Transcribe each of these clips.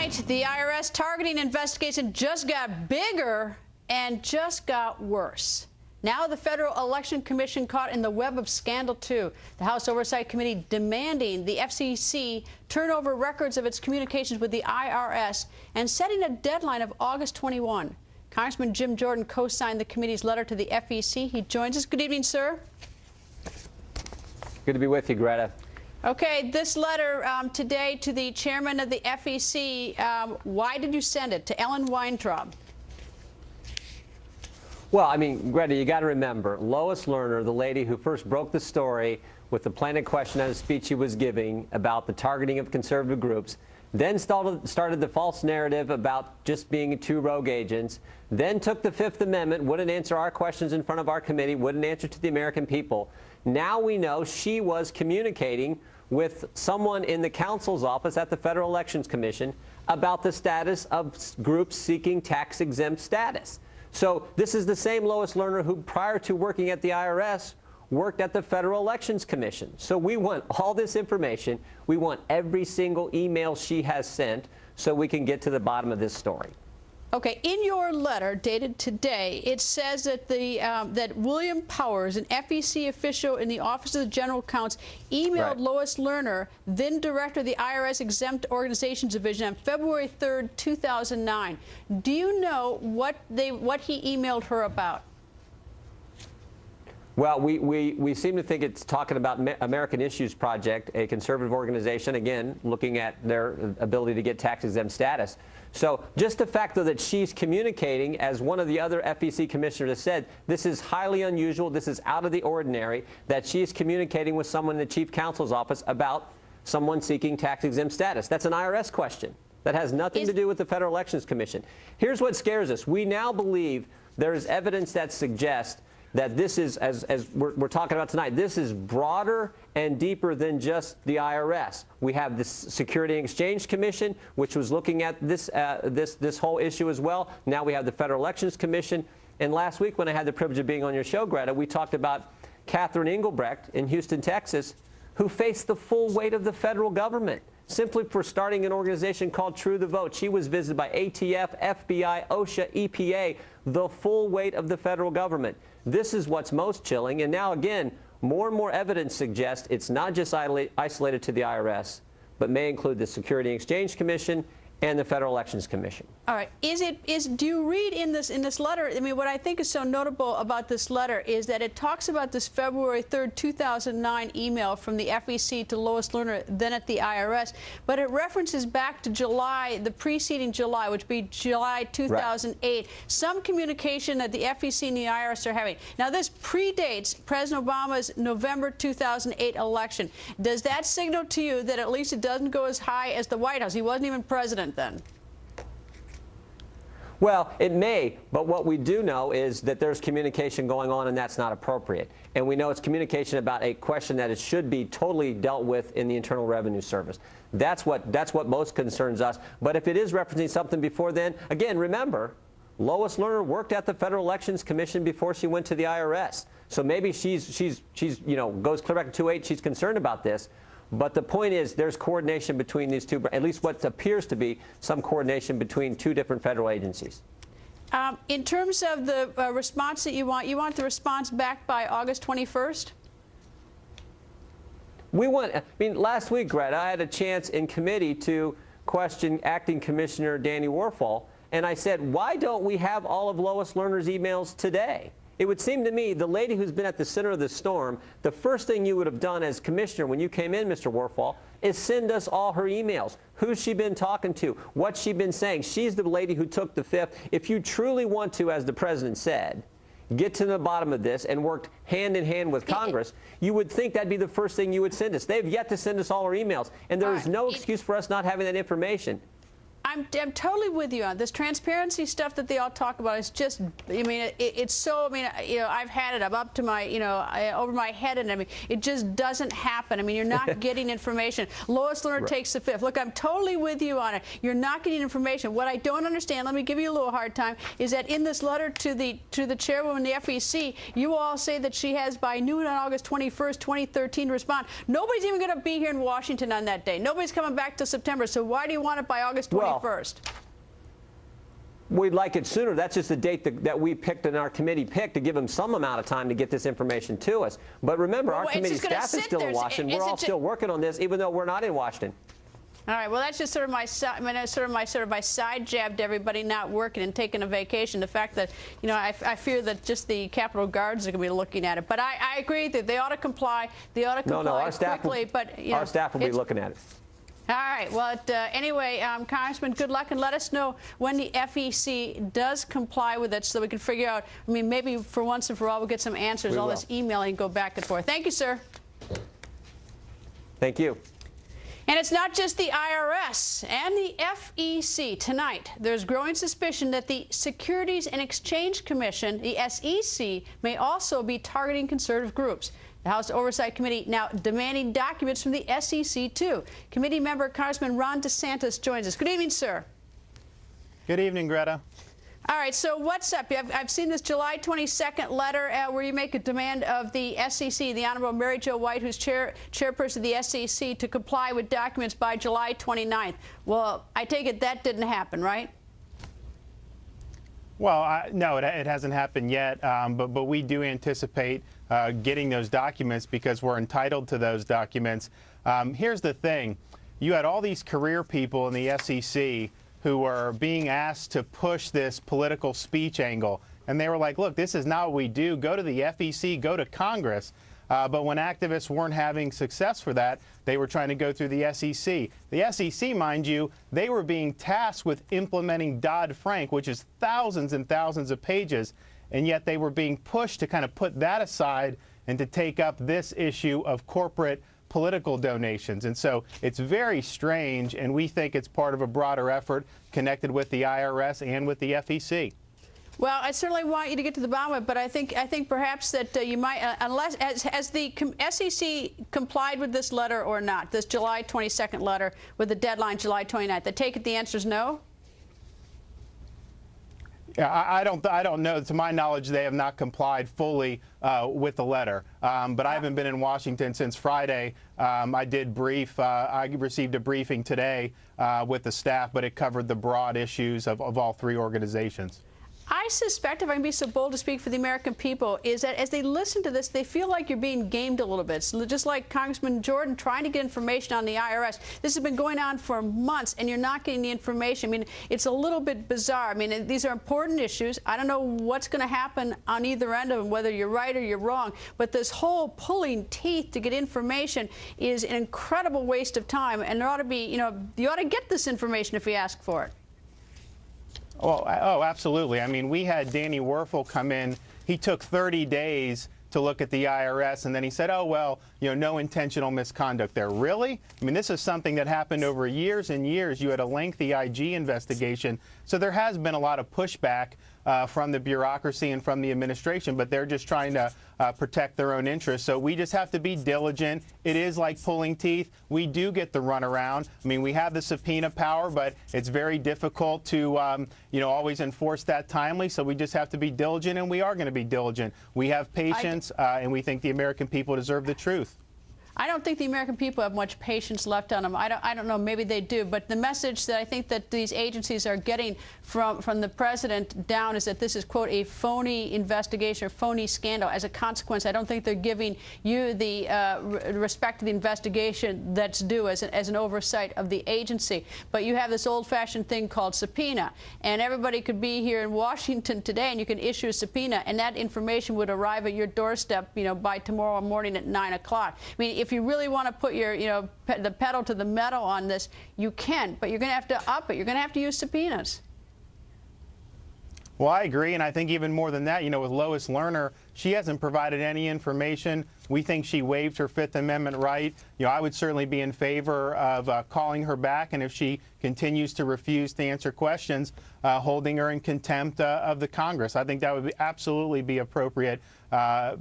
right, the IRS targeting investigation just got bigger and just got worse. Now the Federal Election Commission caught in the web of scandal, too. The House Oversight Committee demanding the FEC turn over records of its communications with the IRS and setting a deadline of August 21. Congressman Jim Jordan co-signed the committee's letter to the FEC. He joins us. Good evening, sir. Good to be with you, Greta. Okay, this letter today to the chairman of the FEC, why did you send it to Ellen Weintraub? Well, I mean, Greta, you got to remember, Lois Lerner, the lady who first broke the story with the planted question on a speech he was giving about the targeting of conservative groups, then started the false narrative about just being two rogue agents, then took the Fifth Amendment, wouldn't answer our questions in front of our committee, wouldn't answer to the American people. Now we know she was communicating with someone in the counsel's office at the Federal Elections Commission about the status of groups seeking tax-exempt status. So this is the same Lois Lerner who, prior to working at the IRS, worked at the Federal Elections Commission. So we want all this information. We want every single email she has sent so we can get to the bottom of this story. Okay, in your letter dated today, it says that that William Powers, an FEC official in the Office of the General Counsel, emailed Lois Lerner, then director of the IRS Exempt Organizations Division, on February 3rd, 2009. Do you know what he emailed her about? Well, we seem to think it's talking about American Issues Project, a conservative organization, again, looking at their ability to get tax-exempt status. So just the fact, though, that she's communicating, as one of the other FEC commissioners has said, this is highly unusual, this is out of the ordinary, that she's communicating with someone in the chief counsel's office about someone seeking tax-exempt status. That's an IRS question. That has nothing to do with the Federal Elections Commission. Here's what scares us. We now believe there is evidence that suggests that this is, as we're talking about tonight, this is broader and deeper than just the IRS. We have the Security and Exchange Commission, which was looking at this whole issue as well. Now we have the Federal Elections Commission. And last week, when I had the privilege of being on your show, Greta, we talked about Catherine Engelbrecht in Houston, Texas, who faced the full weight of the federal government simply for starting an organization called True the Vote. She was visited by ATF, FBI, OSHA, EPA, the full weight of the federal government. This is what's most chilling. And now, again, more and more evidence suggests it's not just isolated to the IRS, but may include the Security and Exchange Commission and the Federal Elections Commission. All right. Do you read in this letter, I mean, what I think is so notable about this letter is that it talks about this February 3rd, 2009 email from the FEC to Lois Lerner, then at the IRS, but it references back to July, the preceding July, which would be July 2008, right. Some communication that the FEC and the IRS are having. Now, this predates President Obama's November 2008 election. Does that signal to you that at least it doesn't go as high as the White House? He wasn't even president then. Well, it may, but what we do know is that there's communication going on, and that's not appropriate. And we know it's communication about a question that it should be totally dealt with in the Internal Revenue Service. That's what most concerns us. But if it is referencing something before then, again, remember, Lois Lerner worked at the Federal Elections Commission before she went to the IRS. So maybe she's goes clear back to 2008. She's concerned about this. But the point is, there's coordination between these two, at least what appears to be some coordination between two different federal agencies. In terms of the response that you want the response back by August 21st? I mean, last week, Greta, I had a chance in committee to question Acting Commissioner Danny Warfel, and I said, why don't we have all of Lois Lerner's emails today? It would seem to me, the lady who's been at the center of the storm, the first thing you would have done as commissioner when you came in, Mr. Warfel, is send us all her emails. Who's she been talking to? What's she been saying? She's the lady who took the fifth. If you truly want to, as the president said, get to the bottom of this and worked hand in hand with Congress, you would think that'd be the first thing you would send us. They've yet to send us all our emails, and there is no excuse for us not having that information. I'm totally with you on this transparency stuff that they all talk about. It's just, I mean, it's so, I mean, I've had it. I'm up to my, over my head, and I mean, it just doesn't happen. I mean, you're not getting information. Lois Lerner takes the fifth. Look, I'm totally with you on it. You're not getting information. What I don't understand, let me give you a little hard time, is that in this letter to the chairwoman of the FEC, you all say that she has by noon on August 21st, 2013 to respond. Nobody's even going to be here in Washington on that day. Nobody's coming back till September. So why do you want it by August 21st? 1st? We'd like it sooner. That's just the date that we picked and our committee picked to give them some amount of time to get this information to us. But remember, our committee staff is still in Washington. We're all still working on this, even though we're not in Washington. All right. Well, that's just sort of my side jab to everybody not working and taking a vacation. The fact that, you know, I fear that just the Capitol Guards are going to be looking at it. But I agree that they ought to comply. They ought to comply quickly. But you know, our staff will be looking at it. All right. Well, anyway, Congressman, good luck, and let us know when the FEC does comply with it so we can figure out, I mean, maybe for once and for all we'll get some answers. All this emailing go back and forth. Thank you, sir. Thank you. And it's not just the IRS and the FEC. Tonight, there's growing suspicion that the Securities and Exchange Commission, the SEC, may also be targeting conservative groups. The House Oversight Committee now demanding documents from the SEC, too. Committee member Congressman Ron DeSantis joins us. Good evening, sir. Good evening, Greta. All right, so what's up? I've seen this July 22nd letter where you make a demand of the SEC, the Honorable Mary Jo White, who's chairperson of the SEC, to comply with documents by July 29th. Well, I take it that didn't happen, right? Well, no, it hasn't happened yet, but we do anticipate getting those documents because we're entitled to those documents. Here's the thing. You had all these career people in the SEC who are being asked to push this political speech angle. And they were like, look, this is not what we do. Go to the FEC, go to Congress. But when activists weren't having success for that, they were trying to go through the SEC. The SEC, mind you, they were being tasked with implementing Dodd-Frank, which is thousands and thousands of pages. And yet they were being pushed to kind of put that aside and to take up this issue of corporate political donations. And so it's very strange, and we think it's part of a broader effort connected with the IRS and with the FEC. Well, I certainly want you to get to the bottom of it, but I think perhaps that you might, unless has the SEC complied with this letter or not, this July 22nd letter with the deadline July 29th. I take it the answer is no? Yeah, I don't know. To my knowledge, they have not complied fully with the letter. But I haven't been in Washington since Friday. I did brief. I received a briefing today with the staff, but it covered the broad issues of all three organizations. I suspect, if I can be so bold to speak for the American people, is that as they listen to this, they feel like you're being gamed a little bit. So just like Congressman Jordan trying to get information on the IRS. This has been going on for months, and you're not getting the information. I mean, it's a little bit bizarre. I mean, these are important issues. I don't know what's going to happen on either end of them, whether you're right or you're wrong. But this whole pulling teeth to get information is an incredible waste of time. And there ought to be, you know, you ought to get this information if you ask for it. Well, oh, absolutely. I mean, we had Danny Werfel come in. He took 30 days to look at the IRS, and then he said, oh, well, you know, no intentional misconduct there. Really? I mean, this is something that happened over years and years. You had a lengthy IG investigation. So there has been a lot of pushback from the bureaucracy and from the administration, but they're just trying to protect their own interests. So we just have to be diligent. It is like pulling teeth. We do get the runaround. I mean, we have the subpoena power, but it's very difficult to, you know, always enforce that timely. So we just have to be diligent, and we are going to be diligent. We have patience, and we think the American people deserve the truth. I don't think the American people have much patience left on them. I don't know. Maybe they do. But the message that I think that these agencies are getting from the president down is that this is, quote, a phony investigation or phony scandal. As a consequence, I don't think they're giving you the respect to the investigation that's due as an oversight of the agency. But you have this old-fashioned thing called subpoena. And everybody could be here in Washington today, and you can issue a subpoena, and that information would arrive at your doorstep, you know, by tomorrow morning at 9 o'clock. I mean, if you really want to put your, you know, the pedal to the metal on this, you can, but you're going to have to up it. You're going to have to use subpoenas. Well, I agree, and I think even more than that, you know, with Lois Lerner, she hasn't provided any information. We think she waived her Fifth Amendment right. You know, I would certainly be in favor of calling her back, and if she continues to refuse to answer questions, holding her in contempt of the Congress. I think that would absolutely be appropriate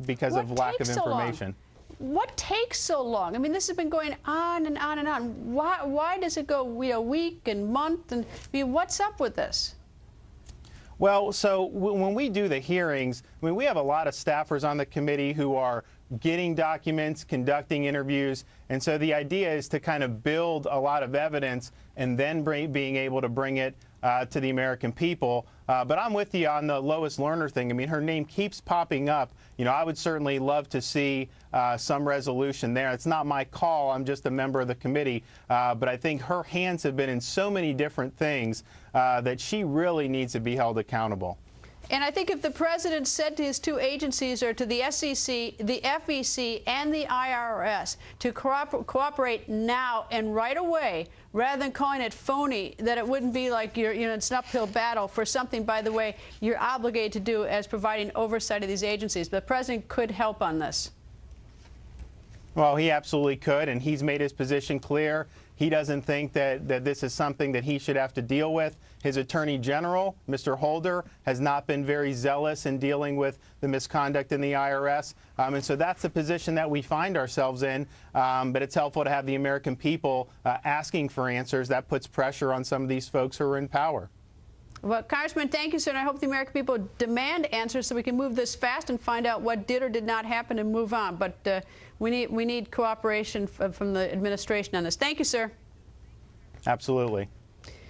because of lack of information. What takes so long? I mean, this has been going on and on and on. Why does it go, you know, week and month? And I mean, what's up with this? Well, so when we do the hearings, I mean, we have a lot of staffers on the committee who are getting documents, conducting interviews. And so the idea is to kind of build a lot of evidence and then being able to bring it to the American people. But I'm with you on the Lois Lerner thing. I mean, her name keeps popping up. You know, I would certainly love to see some resolution there. It's not my call. I'm just a member of the committee. But I think her hands have been in so many different things that she really needs to be held accountable. And I think if the president said to his two agencies, or to the SEC, the FEC, and the IRS, to cooperate now and right away, rather than calling it phony, that it wouldn't be like it's an uphill battle for something, by the way, you're obligated to do as providing oversight of these agencies. The president could help on this. Well, he absolutely could, and he's made his position clear. He doesn't think that this is something that he should have to deal with. His Attorney General, Mr. Holder, has not been very zealous in dealing with the misconduct in the IRS. And so that's the position that we find ourselves in. But it's helpful to have the American people asking for answers. That puts pressure on some of these folks who are in power. Well, Congressman, thank you, sir. And I hope the American people demand answers so we can move this fast and find out what did or did not happen and move on. But we need cooperation from the administration on this. Thank you, sir. Absolutely.